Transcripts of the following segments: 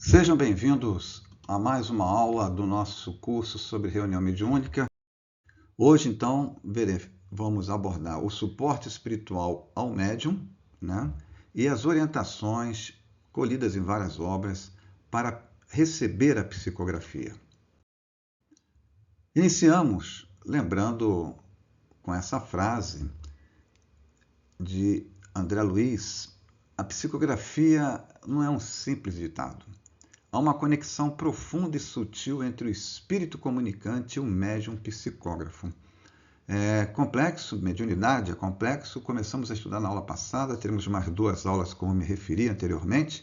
Sejam bem-vindos a mais uma aula do nosso curso sobre reunião mediúnica. Hoje, então, vamos abordar o suporte espiritual ao médium, né? E as orientações colhidas em várias obras para receber a psicografia. Iniciamos lembrando com essa frase de André Luiz: a psicografia não é um simples ditado. Há uma conexão profunda e sutil entre o espírito comunicante e o médium psicógrafo. É complexo, mediunidade é complexo, começamos a estudar na aula passada, teremos mais 2 aulas, como me referi anteriormente,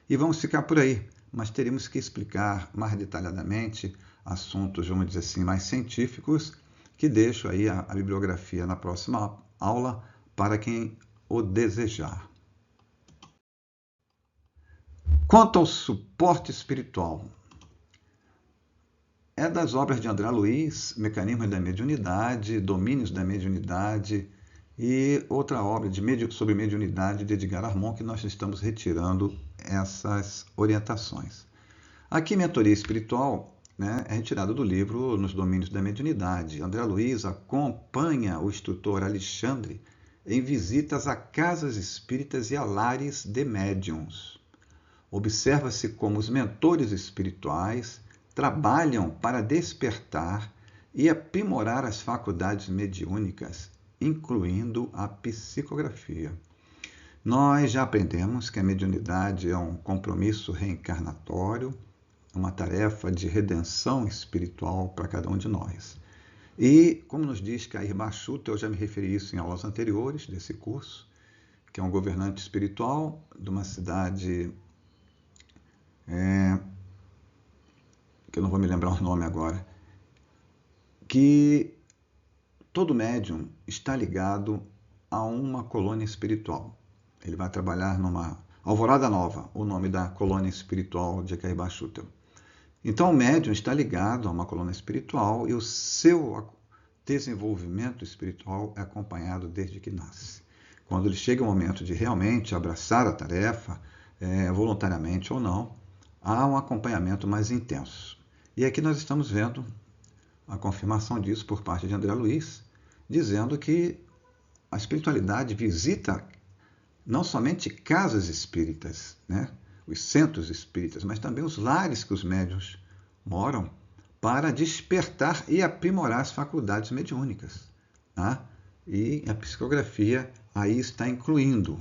e vamos ficar por aí, mas teremos que explicar mais detalhadamente assuntos, vamos dizer assim, mais científicos, que deixo aí a bibliografia na próxima aula para quem o desejar. Quanto ao suporte espiritual, é das obras de André Luiz, Mecanismos da Mediunidade, Domínios da Mediunidade e outra obra sobre mediunidade de Edgar Armond, que nós estamos retirando essas orientações. Aqui, Mentoria Espiritual, né, é retirado do livro Nos Domínios da Mediunidade. André Luiz acompanha o instrutor Alexandre em visitas a casas espíritas e a lares de médiuns. Observa-se como os mentores espirituais trabalham para despertar e aprimorar as faculdades mediúnicas, incluindo a psicografia. Nós já aprendemos que a mediunidade é um compromisso reencarnatório, uma tarefa de redenção espiritual para cada um de nós. E, como nos diz Cair Bachuto, eu já me referi a isso em aulas anteriores desse curso, que é um governante espiritual de uma cidade que eu não vou me lembrar o nome agora, que todo médium está ligado a uma colônia espiritual. Ele vai trabalhar numa Alvorada Nova, o nome da colônia espiritual de Cair Bachuto. Então, o médium está ligado a uma colônia espiritual e o seu desenvolvimento espiritual é acompanhado desde que nasce. Quando ele chega o momento de realmente abraçar a tarefa, voluntariamente ou não, há um acompanhamento mais intenso. E aqui nós estamos vendo a confirmação disso por parte de André Luiz, dizendo que a espiritualidade visita não somente casas espíritas, né, os centros espíritas, mas também os lares que os médiuns moram para despertar e aprimorar as faculdades mediúnicas. Tá? E a psicografia aí está incluindo.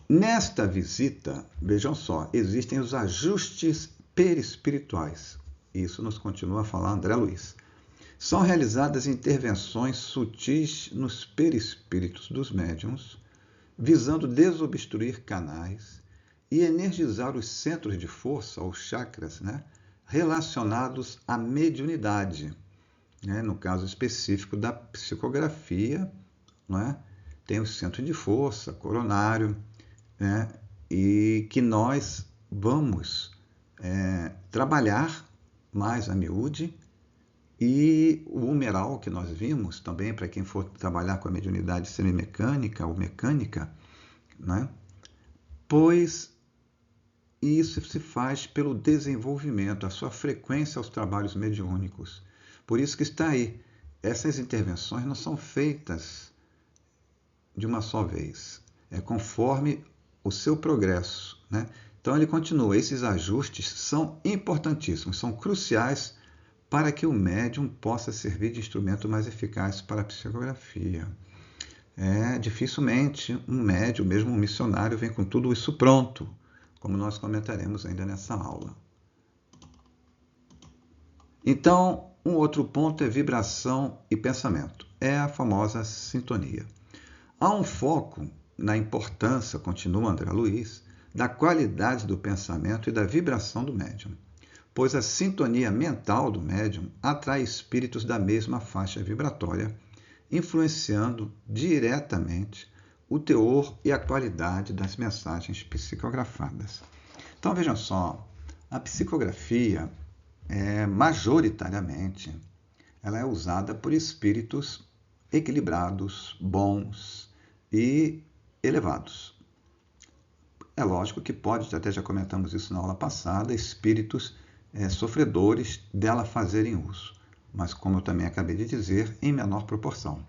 Nesta visita, vejam só, existem os ajustes perispirituais. Isso nos continua a falar André Luiz. São realizadas intervenções sutis nos perispíritos dos médiuns, visando desobstruir canais e energizar os centros de força, ou chakras, né, relacionados à mediunidade. Né? No caso específico da psicografia, né, tem o centro de força, coronário, né, e que nós vamos trabalhar mais a miúde, e o humeral que nós vimos também, para quem for trabalhar com a mediunidade semimecânica ou mecânica, né, pois isso se faz pelo desenvolvimento, a sua frequência aos trabalhos mediúnicos. Por isso que está aí. Essas intervenções não são feitas de uma só vez. É conforme o seu progresso, né? Então ele continua, esses ajustes são importantíssimos, são cruciais para que o médium possa servir de instrumento mais eficaz para a psicografia. Dificilmente um médium, mesmo um missionário, vem com tudo isso pronto, como nós comentaremos ainda nessa aula. Então, um outro ponto é vibração e pensamento. É a famosa sintonia. Há um foco na importância, continua André Luiz, da qualidade do pensamento e da vibração do médium, pois a sintonia mental do médium atrai espíritos da mesma faixa vibratória, influenciando diretamente o teor e a qualidade das mensagens psicografadas. Então, vejam só, a psicografia, majoritariamente, ela é usada por espíritos equilibrados, bons e elevados. É lógico que pode, até já comentamos isso na aula passada, espíritos sofredores dela fazerem uso, mas como eu também acabei de dizer, em menor proporção.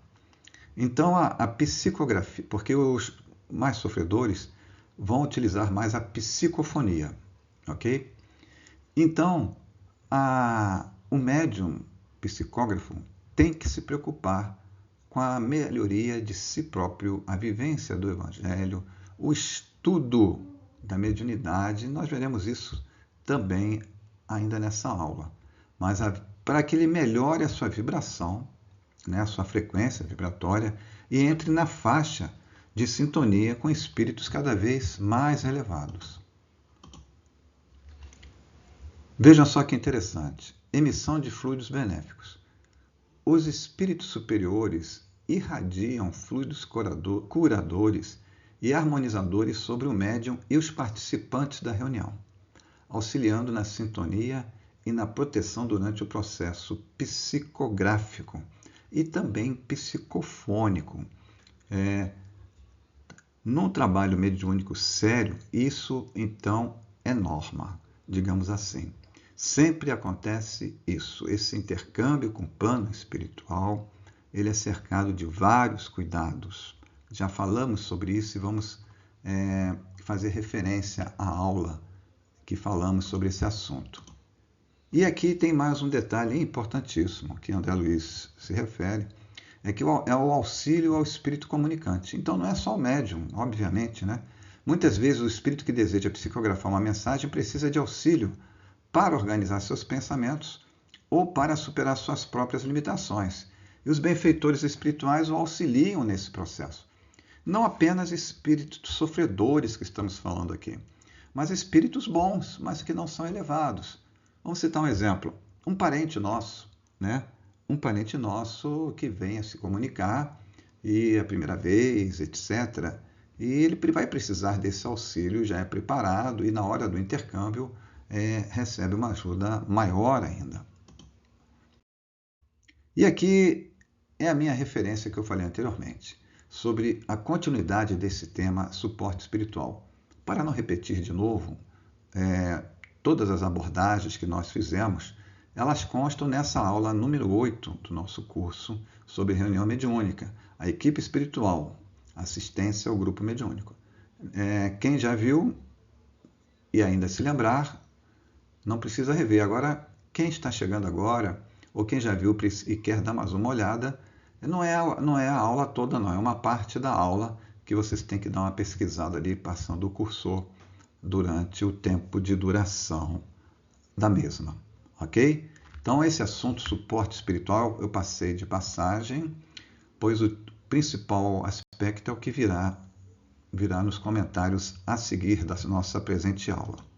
Então a psicografia, porque os mais sofredores vão utilizar mais a psicofonia, ok? Então o médium psicógrafo tem que se preocupar com a melhoria de si próprio, a vivência do Evangelho, o estudo da mediunidade. Nós veremos isso também ainda nessa aula. Mas para que ele melhore a sua vibração, né, a sua frequência vibratória, e entre na faixa de sintonia com espíritos cada vez mais elevados. Vejam só que interessante. Emissão de fluidos benéficos. Os espíritos superiores irradiam fluidos curadores e harmonizadores sobre o médium e os participantes da reunião, auxiliando na sintonia e na proteção durante o processo psicográfico e também psicofônico. Num trabalho mediúnico sério, isso então é norma, digamos assim. Sempre acontece isso, esse intercâmbio com o plano espiritual, ele é cercado de vários cuidados. Já falamos sobre isso e vamos fazer referência à aula que falamos sobre esse assunto. E aqui tem mais um detalhe importantíssimo que André Luiz se refere, que é o auxílio ao espírito comunicante. Então não é só o médium, obviamente, né? Muitas vezes o espírito que deseja psicografar uma mensagem precisa de auxílio para organizar seus pensamentos ou para superar suas próprias limitações. E os benfeitores espirituais o auxiliam nesse processo. Não apenas espíritos sofredores que estamos falando aqui, mas espíritos bons, mas que não são elevados. Vamos citar um exemplo. Um parente nosso, né? Um parente nosso que vem a se comunicar e a primeira vez, etc. E ele vai precisar desse auxílio, já é preparado e na hora do intercâmbio recebe uma ajuda maior ainda. E aqui é a minha referência que eu falei anteriormente, sobre a continuidade desse tema suporte espiritual. Para não repetir de novo, todas as abordagens que nós fizemos, elas constam nessa aula número 8 do nosso curso sobre reunião mediúnica, a equipe espiritual, assistência ao grupo mediúnico. Quem já viu e ainda se lembrar, não precisa rever. Agora, quem está chegando agora, ou quem já viu e quer dar mais uma olhada, não é a aula toda, não. É uma parte da aula que vocês têm que dar uma pesquisada ali, passando o cursor durante o tempo de duração da mesma. Ok? Então, esse assunto, suporte espiritual, eu passei de passagem, pois o principal aspecto é o que virá nos comentários a seguir da nossa presente aula.